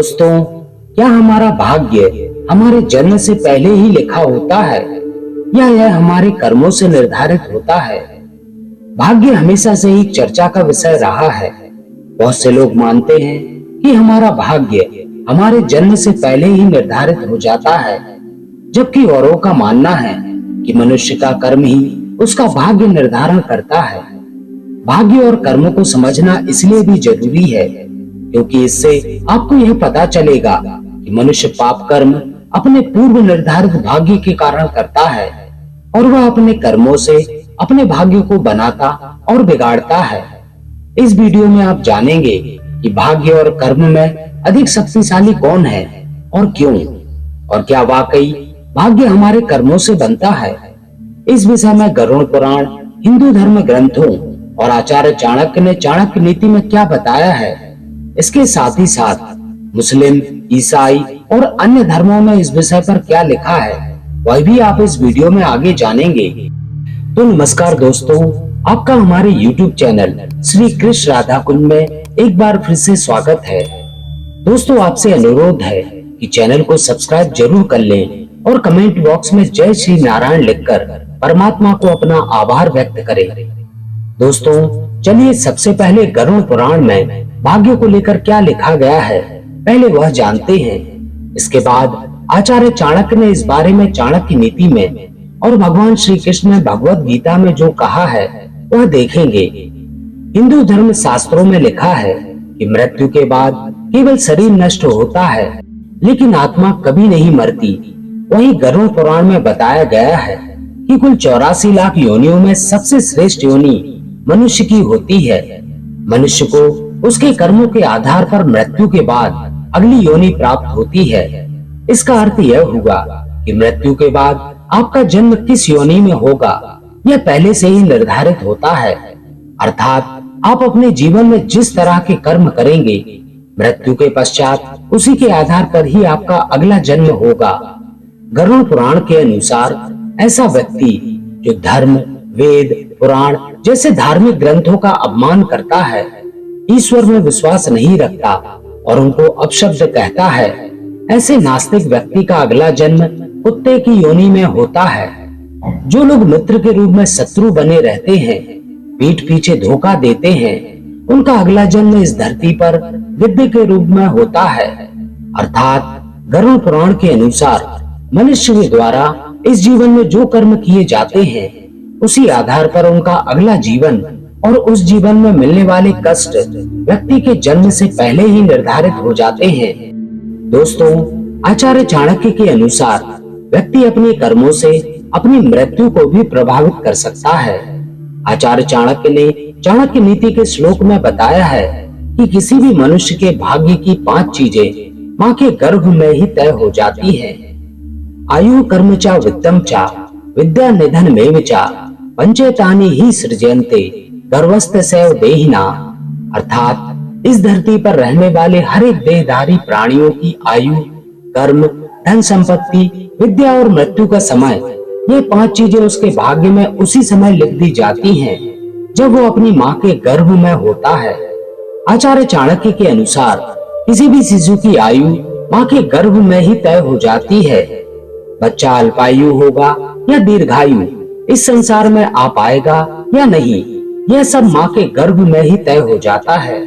दोस्तों, क्या हमारा भाग्य हमारे जन्म से पहले ही लिखा होता है या यह हमारे कर्मों से निर्धारित होता है? भाग्य हमेशा से ही चर्चा का विषय रहा है। बहुत से लोग मानते हैं कि हमारा भाग्य हमारे जन्म से पहले ही निर्धारित हो जाता है, जबकि औरों का मानना है कि मनुष्य का कर्म ही उसका भाग्य निर्धारण करता है। भाग्य और कर्म को समझना इसलिए भी जरूरी है क्योंकि इससे आपको यह पता चलेगा कि मनुष्य पाप कर्म अपने पूर्व निर्धारित भाग्य के कारण करता है और वह अपने कर्मों से अपने भाग्य को बनाता और बिगाड़ता है। इस वीडियो में आप जानेंगे कि भाग्य और कर्म में अधिक शक्तिशाली कौन है और क्यों, और क्या वाकई भाग्य हमारे कर्मों से बनता है। इस विषय में गरुड़ पुराण, हिंदू धर्म ग्रंथों और आचार्य चाणक्य ने चाणक्य नीति में क्या बताया है, इसके साथ ही साथ मुस्लिम, ईसाई और अन्य धर्मों में इस विषय पर क्या लिखा है, वह भी आप इस वीडियो में आगे जानेंगे। तो नमस्कार दोस्तों, आपका हमारे YouTube चैनल श्री कृष्ण राधा कुंज में एक बार फिर से स्वागत है। दोस्तों, आपसे अनुरोध है कि चैनल को सब्सक्राइब जरूर कर लें और कमेंट बॉक्स में जय श्री नारायण लिखकर परमात्मा को अपना आभार व्यक्त करें। दोस्तों, चलिए सबसे पहले गरुड़ पुराण में भाग्य को लेकर क्या लिखा गया है, पहले वह जानते हैं। इसके बाद आचार्य चाणक्य ने इस बारे में चाणक्य नीति में और भगवान श्री कृष्ण ने भगवत गीता में जो कहा है वह देखेंगे। हिंदू धर्म शास्त्रों में लिखा है कि मृत्यु के बाद केवल शरीर नष्ट होता है, लेकिन आत्मा कभी नहीं मरती। वहीं गरुड़ पुराण में बताया गया है कि कुल 84 लाख योनियों में सबसे श्रेष्ठ योनि मनुष्य की होती है। मनुष्य को उसके कर्मों के आधार पर मृत्यु के बाद अगली योनि प्राप्त होती है। इसका अर्थ यह हुआ कि मृत्यु के बाद आपका जन्म किस योनि में होगा यह पहले से ही निर्धारित होता है। अर्थात आप अपने जीवन में जिस तरह के कर्म करेंगे, मृत्यु के पश्चात उसी के आधार पर ही आपका अगला जन्म होगा। गरुड़ पुराण के अनुसार ऐसा व्यक्ति जो धर्म, वेद, पुराण जैसे धार्मिक ग्रंथों का अपमान करता है, ईश्वर में विश्वास नहीं रखता और उनको अपशब्द कहता है, ऐसे नास्तिक व्यक्ति का अगला जन्म कुत्ते की योनि में होता है। जो लोग मित्र के रूप में शत्रु बने रहते हैं, पीठ पीछे धोखा देते हैं, उनका अगला जन्म इस धरती पर गिद्ध के रूप में होता है। अर्थात गरुड़ पुराण के अनुसार मनुष्य के द्वारा इस जीवन में जो कर्म किए जाते हैं, उसी आधार पर उनका अगला जीवन और उस जीवन में मिलने वाले कष्ट व्यक्ति के जन्म से पहले ही निर्धारित हो जाते हैं। दोस्तों, आचार्य चाणक्य के अनुसार व्यक्ति अपने कर्मों से अपनी मृत्यु को भी प्रभावित कर सकता है। आचार्य चाणक्य ने चाणक्य नीति के श्लोक में बताया है कि किसी भी मनुष्य के भाग्य की 5 चीजें माँ के गर्भ में ही तय हो जाती है। आयु कर्म चा वित्तम चा विद्या निधन में चा पंचेतानि ही सृजयन्ते गर्भस्थ सैव देहिना। अर्थात इस धरती पर रहने वाले हर एक देहधारी प्राणियों की आयु, कर्म, धन संपत्ति, विद्या और मृत्यु का समय, ये 5 चीजें उसके भाग्य में उसी समय लिख दी जाती हैं जब वो अपनी माँ के गर्भ में होता है। आचार्य चाणक्य के अनुसार किसी भी शिशु की आयु माँ के गर्भ में ही तय हो जाती है। बच्चा अल्पायु होगा या दीर्घायु, इस संसार में आ पाएगा या नहीं, यह सब माँ के गर्भ में ही तय हो जाता है।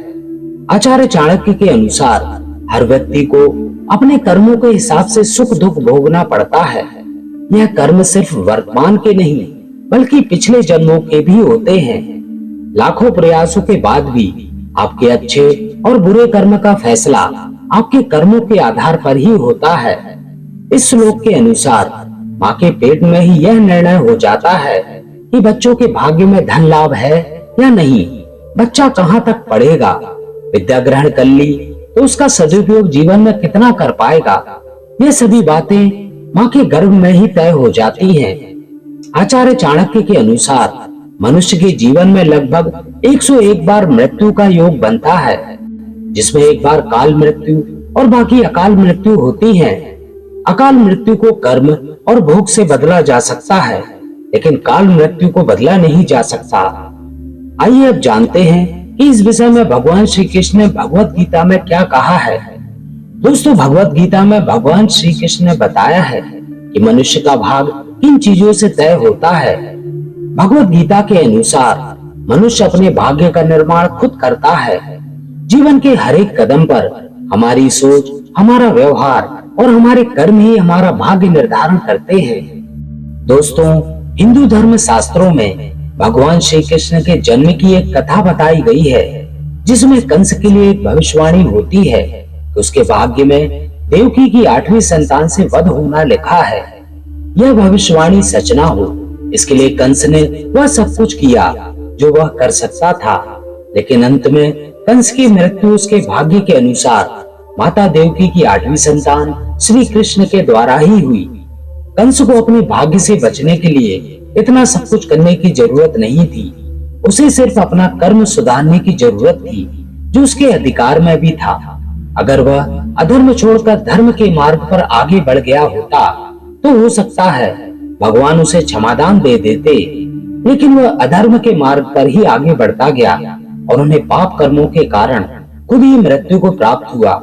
आचार्य चाणक्य के अनुसार हर व्यक्ति को अपने कर्मों के हिसाब से सुख दुख भोगना पड़ता है। यह कर्म सिर्फ वर्तमान के नहीं बल्कि पिछले जन्मों के भी होते हैं। लाखों प्रयासों के बाद भी आपके अच्छे और बुरे कर्म का फैसला आपके कर्मों के आधार पर ही होता है। इस श्लोक के अनुसार माँ के पेट में ही यह निर्णय हो जाता है कि बच्चों के भाग्य में धन लाभ है या नहीं, बच्चा कहाँ तक पढ़ेगा, विद्या ग्रहण कर ली तो उसका सदुपयोग जीवन में कितना कर पाएगा। ये सभी बातें माँ के गर्भ में ही तय हो जाती हैं। आचार्य चाणक्य के अनुसार मनुष्य के जीवन में लगभग 101 बार मृत्यु का योग बनता है, जिसमें एक बार काल मृत्यु और बाकी अकाल मृत्यु होती है। अकाल मृत्यु को कर्म और भोग से बदला जा सकता है, लेकिन काल मृत्यु को बदला नहीं जा सकता। आइए अब जानते हैं कि इस विषय में भगवान श्री कृष्ण ने भगवत गीता में क्या कहा है। दोस्तों, भगवत गीता में भगवान श्री कृष्ण ने बताया है कि मनुष्य का भाग किन चीजों से तय होता है। भगवत गीता के अनुसार मनुष्य अपने भाग्य का निर्माण खुद करता है। जीवन के हर एक कदम पर हमारी सोच, हमारा व्यवहार और हमारे कर्म ही हमारा भाग्य निर्धारण करते हैं। दोस्तों, हिंदू धर्म शास्त्रों में भगवान श्री कृष्ण के जन्म की एक कथा बताई गई है, जिसमें कंस के लिए एक भविष्यवाणी होती है कि उसके भाग्य में देवकी की 8वीं संतान से वध होना लिखा है। यह भविष्यवाणी सच ना हो, इसके लिए कंस ने वह सब कुछ किया जो वह कर सकता था, लेकिन अंत में कंस की मृत्यु उसके भाग्य के अनुसार माता देवकी की 8वीं संतान श्री कृष्ण के द्वारा ही हुई। कंस को अपने भाग्य से बचने के लिए इतना सब कुछ करने की जरूरत नहीं थी। उसे सिर्फ अपना कर्म सुधारने की जरूरत थी, जो उसके अधिकार में भी था। अगर वह अधर्म छोड़कर धर्म के मार्ग पर आगे बढ़ गया होता तो हो सकता है भगवान उसे क्षमादान दे देते, लेकिन वह अधर्म के मार्ग पर ही आगे बढ़ता गया और उन्हें पाप कर्मों के कारण खुद ही मृत्यु को प्राप्त हुआ।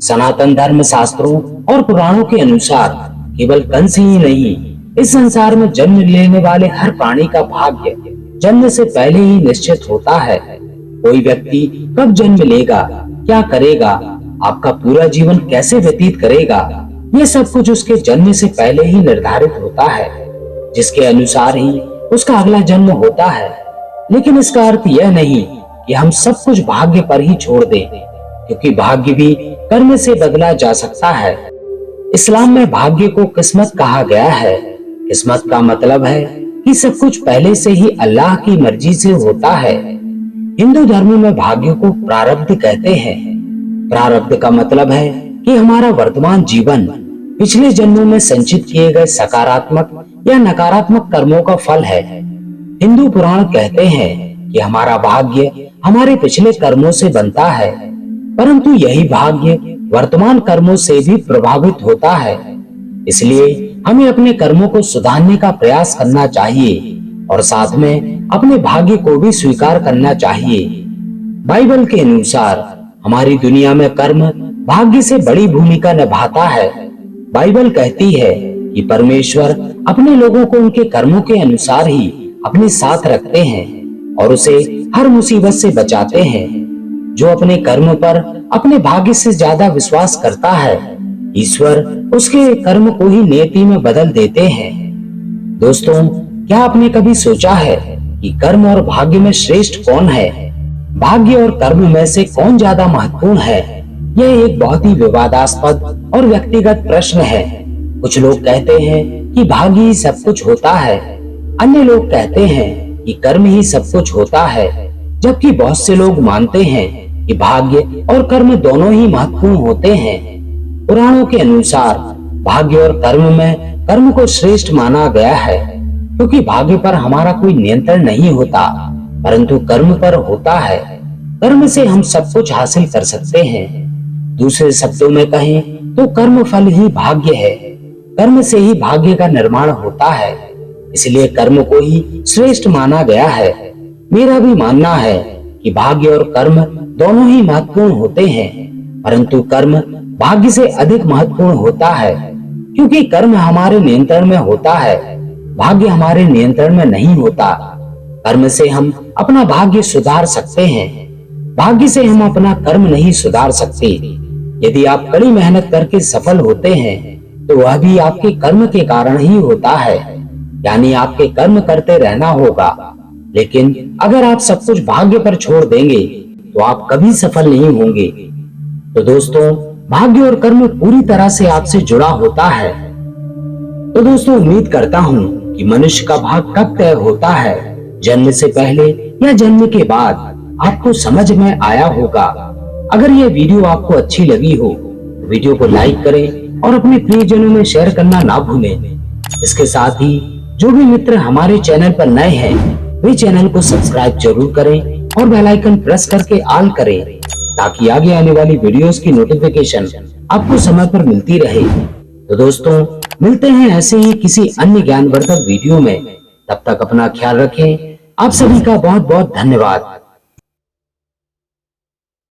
सनातन धर्म शास्त्रों और पुराणों के अनुसार केवल कंस ही नहीं, इस संसार में जन्म लेने वाले हर प्राणी का भाग्य जन्म से पहले ही निश्चित होता है। कोई व्यक्ति कब जन्म लेगा, क्या करेगा, आपका पूरा जीवन कैसे व्यतीत करेगा, ये सब कुछ उसके जन्म से पहले ही निर्धारित होता है, जिसके अनुसार ही उसका अगला जन्म होता है। लेकिन इसका अर्थ यह नहीं कि हम सब कुछ भाग्य पर ही छोड़ दें, क्योंकि भाग्य भी कर्म से बदला जा सकता है। इस्लाम में भाग्य को किस्मत कहा गया है। किस्मत का मतलब है कि सब कुछ पहले से ही अल्लाह की मर्जी से होता है। हिंदू धर्म में भाग्य को प्रारब्ध कहते हैं। प्रारब्ध का मतलब है कि हमारा वर्तमान जीवन पिछले जन्मों में संचित किए गए सकारात्मक या नकारात्मक कर्मों का फल है। हिंदू पुराण कहते हैं कि हमारा भाग्य हमारे पिछले कर्मों से बनता है, परंतु यही भाग्य वर्तमान कर्मों से भी प्रभावित होता है। इसलिए हमें अपने कर्मों को सुधारने का प्रयास करना चाहिए और साथ में अपने भाग्य को भी स्वीकार करना चाहिए। बाइबल के अनुसार हमारी दुनिया में कर्म भाग्य से बड़ी भूमिका निभाता है। बाइबल कहती है कि परमेश्वर अपने लोगों को उनके कर्मों के अनुसार ही अपने साथ रखते हैं और उसे हर मुसीबत से बचाते हैं। जो अपने कर्म पर अपने भाग्य से ज्यादा विश्वास करता है, ईश्वर उसके कर्म को ही नियति में बदल देते हैं। दोस्तों, क्या आपने कभी सोचा है कि कर्म और भाग्य में श्रेष्ठ कौन है? भाग्य और कर्म में से कौन ज्यादा महत्वपूर्ण है? यह एक बहुत ही विवादास्पद और व्यक्तिगत प्रश्न है। कुछ लोग कहते हैं कि भाग्य ही सब कुछ होता है, अन्य लोग कहते हैं कि कर्म ही सब कुछ होता है, जबकि बहुत से लोग मानते हैं कि भाग्य और कर्म दोनों ही महत्वपूर्ण होते हैं। पुराणों के अनुसार भाग्य और कर्म में कर्म को श्रेष्ठ माना गया है, क्योंकि भाग्य पर हमारा कोई नियंत्रण नहीं होता, परंतु कर्म पर होता है। कर्म से हम सब कुछ हासिल कर सकते हैं। दूसरे शब्दों में कहें तो कर्म फल ही भाग्य है। कर्म से ही भाग्य का निर्माण होता है, इसलिए कर्म को ही श्रेष्ठ माना गया है। मेरा भी मानना है कि भाग्य और कर्म दोनों ही महत्वपूर्ण होते हैं, परंतु कर्म भाग्य से अधिक महत्वपूर्ण होता है, क्योंकि कर्म हमारे नियंत्रण में होता है, भाग्य हमारे नियंत्रण में नहीं होता। कर्म से हम अपना भाग्य सुधार सकते हैं, भाग्य से हम अपना कर्म नहीं सुधार सकते। यदि आप कड़ी मेहनत करके सफल होते हैं तो वह भी आपके कर्म के कारण ही होता है, यानी आपके कर्म करते रहना होगा। लेकिन अगर आप सब कुछ भाग्य पर छोड़ देंगे तो आप कभी सफल नहीं होंगे। तो दोस्तों, भाग्य और कर्म पूरी तरह से आपसे जुड़ा होता है। तो दोस्तों, उम्मीद करता हूँ कि मनुष्य का भाग्य कब तय होता है, जन्म से पहले या जन्म के बाद, आपको समझ में आया होगा। अगर यह वीडियो आपको अच्छी लगी हो तो वीडियो को लाइक करें और अपने प्रियजनों में शेयर करना ना भूलें। इसके साथ ही जो भी मित्र हमारे चैनल पर नए हैं वे चैनल को सब्सक्राइब जरूर करें और बेल आइकन प्रेस करके ऑल करें, ताकि आगे आने वाली वीडियोस की नोटिफिकेशन आपको समय पर मिलती रहे। तो दोस्तों, मिलते हैं ऐसे ही किसी अन्य ज्ञानवर्धक वीडियो में। तब तक अपना ख्याल रखें। आप सभी का बहुत बहुत धन्यवाद।